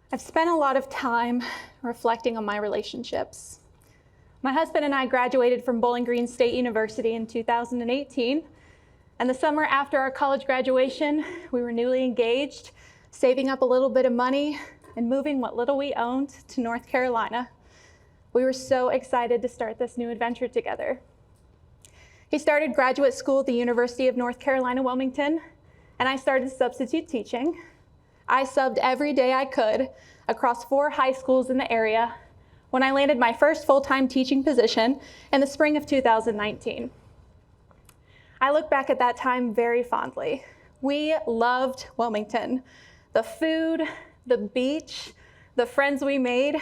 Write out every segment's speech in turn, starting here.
I've spent a lot of time reflecting on my relationships. My husband and I graduated from Bowling Green State University in 2018, and the summer after our college graduation, we were newly engaged, saving up a little bit of money and moving what little we owned to North Carolina. We were so excited to start this new adventure together. He started graduate school at the University of North Carolina, Wilmington, and I started substitute teaching. I subbed every day I could across 4 high schools in the area when I landed my first full-time teaching position in the spring of 2019. I look back at that time very fondly. We loved Wilmington. The food, the beach, the friends we made.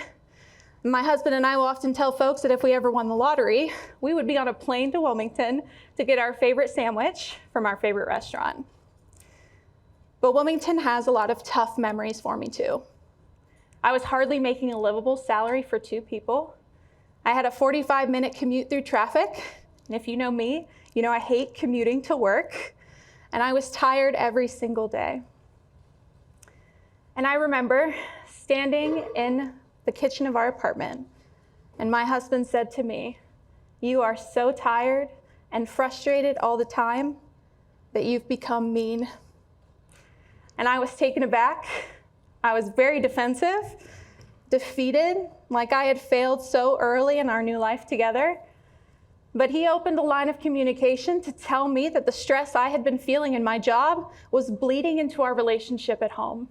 My husband and I will often tell folks that if we ever won the lottery, we would be on a plane to Wilmington to get our favorite sandwich from our favorite restaurant. But Wilmington has a lot of tough memories for me too. I was hardly making a livable salary for 2 people. I had a 45-minute commute through traffic, and if you know me, you know I hate commuting to work, and I was tired every single day. And I remember standing in the kitchen of our apartment, and my husband said to me, "You are so tired and frustrated all the time that you've become mean." And I was taken aback. I was very defensive, defeated, like I had failed so early in our new life together. But he opened a line of communication to tell me that the stress I had been feeling in my job was bleeding into our relationship at home.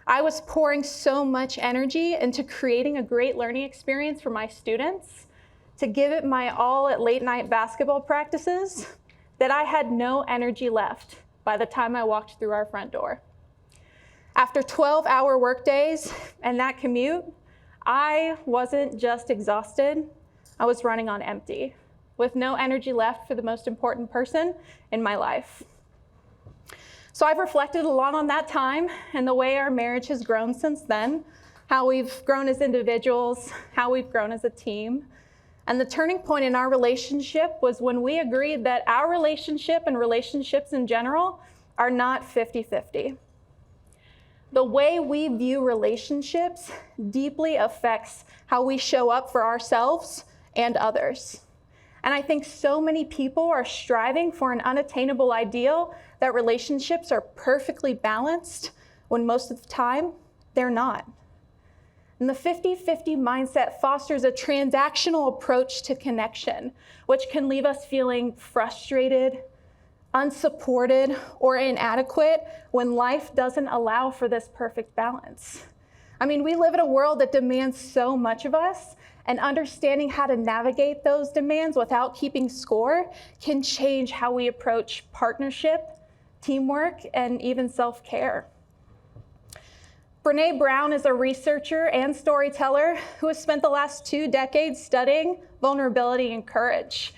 I was pouring so much energy into creating a great learning experience for my students, to give it my all at late night basketball practices, that I had no energy left by the time I walked through our front door. After 12-hour workdays and that commute, I wasn't just exhausted, I was running on empty, with no energy left for the most important person in my life. So I've reflected a lot on that time and the way our marriage has grown since then, how we've grown as individuals, how we've grown as a team. And the turning point in our relationship was when we agreed that our relationship and relationships in general are not 50-50. The way we view relationships deeply affects how we show up for ourselves and others. And I think so many people are striving for an unattainable ideal that relationships are perfectly balanced, when most of the time, they're not. And the 50-50 mindset fosters a transactional approach to connection, which can leave us feeling frustrated, unsupported, or inadequate when life doesn't allow for this perfect balance. I mean, we live in a world that demands so much of us, and understanding how to navigate those demands without keeping score can change how we approach partnership, teamwork, and even self-care. Brené Brown is a researcher and storyteller who has spent the last 2 decades studying vulnerability and courage.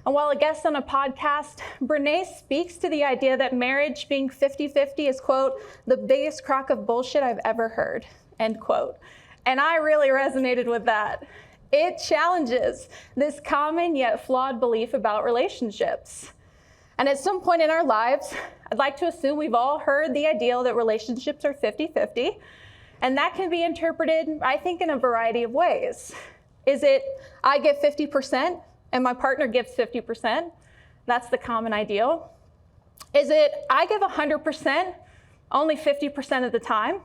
And while a guest on a podcast, Brené speaks to the idea that marriage being 50-50 is, quote, "the biggest crock of bullshit I've ever heard," end quote. And I really resonated with that. It challenges this common yet flawed belief about relationships. And at some point in our lives, I'd like to assume we've all heard the ideal that relationships are 50-50, and that can be interpreted, I think, in a variety of ways. Is it, I give 50% and my partner gives 50%? That's the common ideal. Is it, I give 100%, only 50% of the time,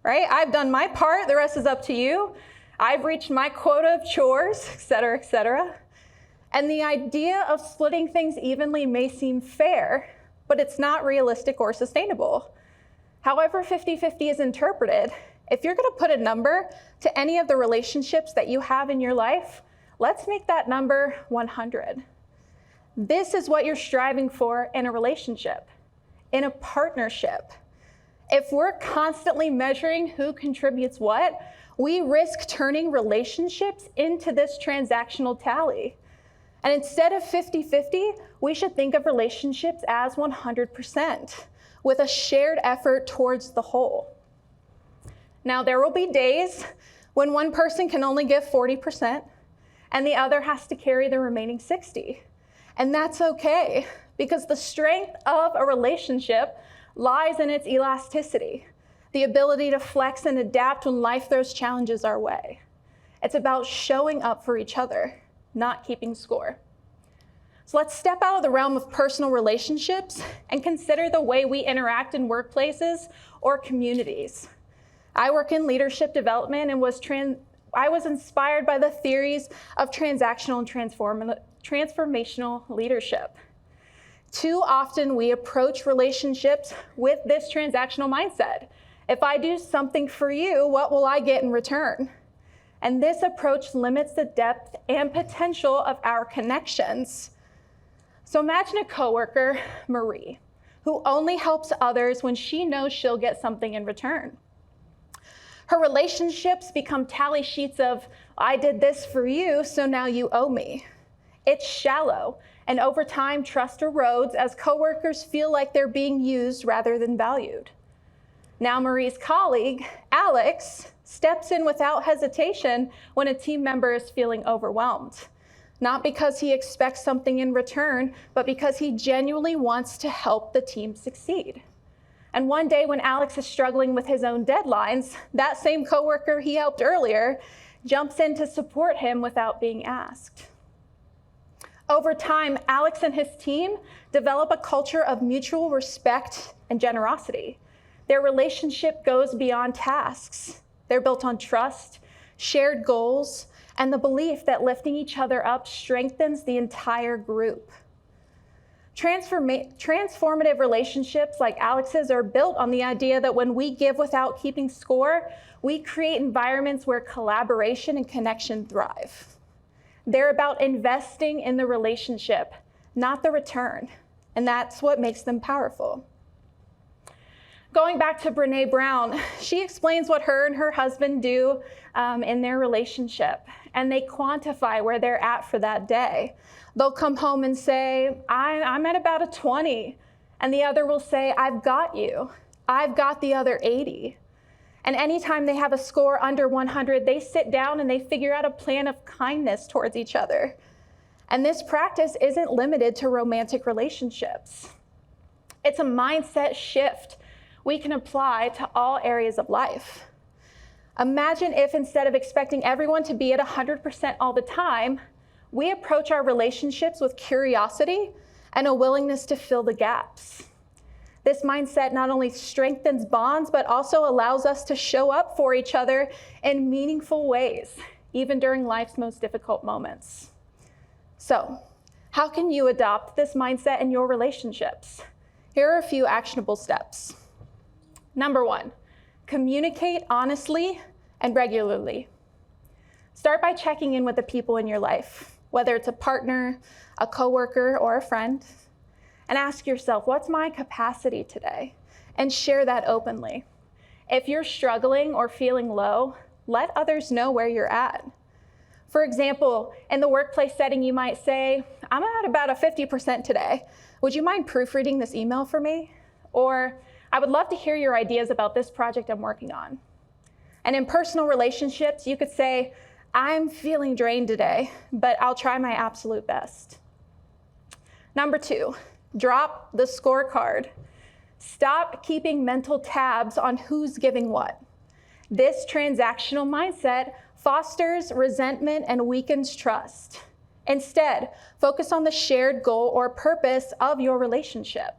right? I've done my part, the rest is up to you. I've reached my quota of chores, et cetera, et cetera. And the idea of splitting things evenly may seem fair, but it's not realistic or sustainable. However 50-50 is interpreted, if you're gonna put a number to any of the relationships that you have in your life, let's make that number 100. This is what you're striving for in a relationship, in a partnership. If we're constantly measuring who contributes what, we risk turning relationships into this transactional tally. And instead of 50-50, we should think of relationships as 100%, with a shared effort towards the whole. Now, there will be days when one person can only give 40%, and the other has to carry the remaining 60. And that's okay, because the strength of a relationship lies in its elasticity. the ability to flex and adapt when life throws challenges our way. It's about showing up for each other, not keeping score. So let's step out of the realm of personal relationships and consider the way we interact in workplaces or communities. I work in leadership development and I was inspired by the theories of transactional and transformational leadership. Too often we approach relationships with this transactional mindset. If I do something for you, what will I get in return? And this approach limits the depth and potential of our connections. So imagine a coworker, Marie, who only helps others when she knows she'll get something in return. Her relationships become tally sheets of, I did this for you, so now you owe me. It's shallow, and over time, trust erodes as coworkers feel like they're being used rather than valued. Now Marie's colleague, Alex, steps in without hesitation when a team member is feeling overwhelmed. Not because he expects something in return, but because he genuinely wants to help the team succeed. And one day when Alex is struggling with his own deadlines, that same coworker he helped earlier jumps in to support him without being asked. Over time, Alex and his team develop a culture of mutual respect and generosity. Their relationship goes beyond tasks. They're built on trust, shared goals, and the belief that lifting each other up strengthens the entire group. Transformative relationships like Alex's are built on the idea that when we give without keeping score, we create environments where collaboration and connection thrive. They're about investing in the relationship, not the return, and that's what makes them powerful. Going back to Brené Brown, she explains what her and her husband do in their relationship, and they quantify where they're at for that day. They'll come home and say, I'm at about a 20, and the other will say, I've got you. I've got the other 80. And anytime they have a score under 100, they sit down and they figure out a plan of kindness towards each other. And this practice isn't limited to romantic relationships. It's a mindset shift we can apply to all areas of life. Imagine if instead of expecting everyone to be at 100% all the time, we approach our relationships with curiosity and a willingness to fill the gaps. This mindset not only strengthens bonds, but also allows us to show up for each other in meaningful ways, even during life's most difficult moments. So, how can you adopt this mindset in your relationships? Here are a few actionable steps. Number 1, communicate honestly and regularly. Start by checking in with the people in your life, whether it's a partner, a coworker, or a friend, and ask yourself, what's my capacity today? And share that openly. If you're struggling or feeling low, let others know where you're at. For example, in the workplace setting, you might say, I'm at about a 50% today. Would you mind proofreading this email for me? Or, I would love to hear your ideas about this project I'm working on. And in personal relationships, you could say, I'm feeling drained today, but I'll try my absolute best. Number 2, drop the scorecard. Stop keeping mental tabs on who's giving what. This transactional mindset fosters resentment and weakens trust. Instead, focus on the shared goal or purpose of your relationship.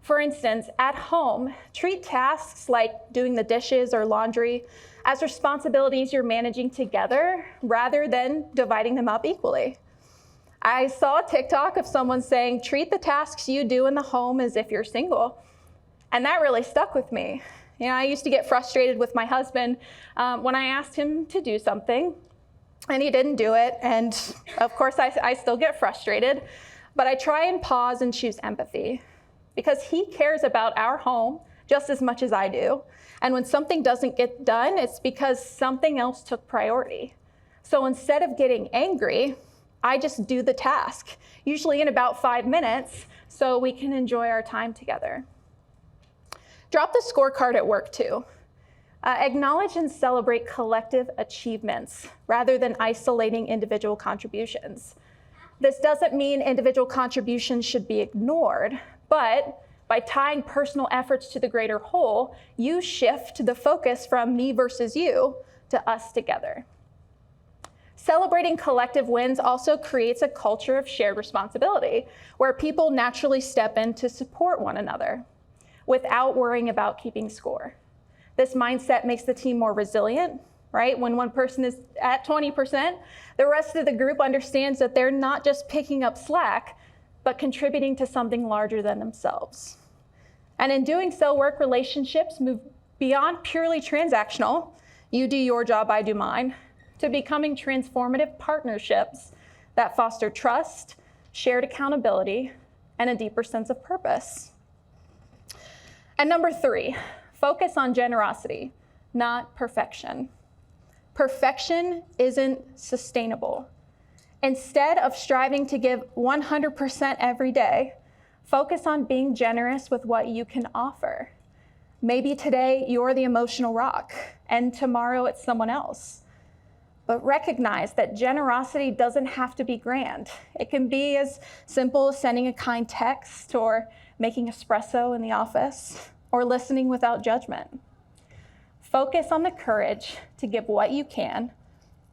For instance, at home, treat tasks like doing the dishes or laundry as responsibilities you're managing together rather than dividing them up equally. I saw a TikTok of someone saying, treat the tasks you do in the home as if you're single. And that really stuck with me. You know, I used to get frustrated with my husband when I asked him to do something and he didn't do it. And of course, I still get frustrated, but I try and pause and choose empathy because he cares about our home just as much as I do. And when something doesn't get done, it's because something else took priority. So instead of getting angry, I just do the task, usually in about 5 minutes, so we can enjoy our time together. Drop the scorecard at work too. Acknowledge and celebrate collective achievements rather than isolating individual contributions. This doesn't mean individual contributions should be ignored, but By tying personal efforts to the greater whole, you shift the focus from me versus you to us together. Celebrating collective wins also creates a culture of shared responsibility, where people naturally step in to support one another without worrying about keeping score. This mindset makes the team more resilient, right? When one person is at 20%, the rest of the group understands that they're not just picking up slack, but contributing to something larger than themselves. And in doing so, work relationships move beyond purely transactional, you do your job, I do mine, to becoming transformative partnerships that foster trust, shared accountability, and a deeper sense of purpose. And number 3, focus on generosity, not perfection. Perfection isn't sustainable. Instead of striving to give 100% every day, focus on being generous with what you can offer. Maybe today you're the emotional rock, and tomorrow it's someone else. But recognize that generosity doesn't have to be grand. It can be as simple as sending a kind text, or making espresso in the office, or listening without judgment. Focus on the courage to give what you can,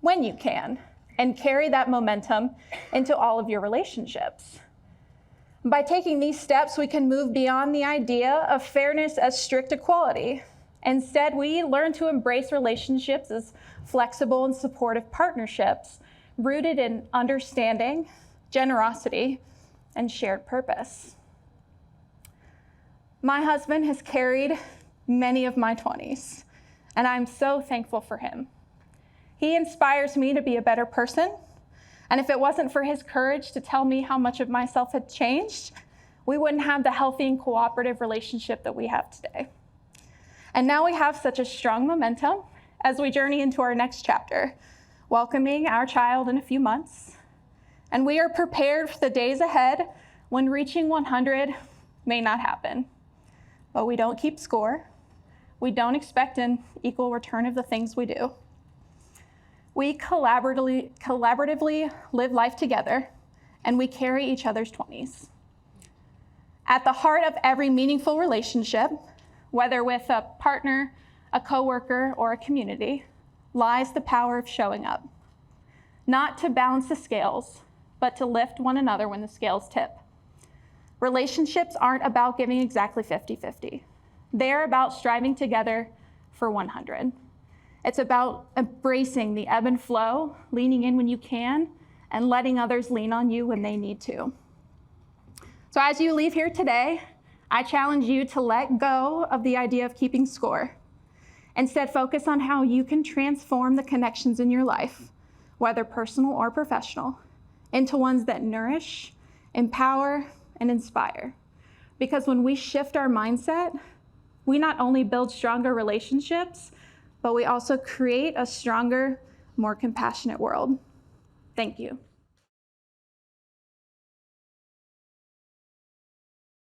when you can, and carry that momentum into all of your relationships. By taking these steps, we can move beyond the idea of fairness as strict equality. Instead, we learn to embrace relationships as flexible and supportive partnerships rooted in understanding, generosity, and shared purpose. My husband has carried many of my 20s, and I'm so thankful for him. He inspires me to be a better person, and if it wasn't for his courage to tell me how much of myself had changed, we wouldn't have the healthy and cooperative relationship that we have today. And now we have such a strong momentum as we journey into our next chapter, welcoming our child in a few months. And we are prepared for the days ahead when reaching 100 may not happen. But we don't keep score. We don't expect an equal return of the things we do. We collaboratively live life together, and we carry each other's 20s. At the heart of every meaningful relationship, whether with a partner, a coworker, or a community, lies the power of showing up. Not to balance the scales, but to lift one another when the scales tip. Relationships aren't about giving exactly 50-50. They're about striving together for 100. It's about embracing the ebb and flow, leaning in when you can, and letting others lean on you when they need to. So as you leave here today, I challenge you to let go of the idea of keeping score. Instead, focus on how you can transform the connections in your life, whether personal or professional, into ones that nourish, empower, and inspire. Because when we shift our mindset, we not only build stronger relationships, but we also create a stronger, more compassionate world. Thank you.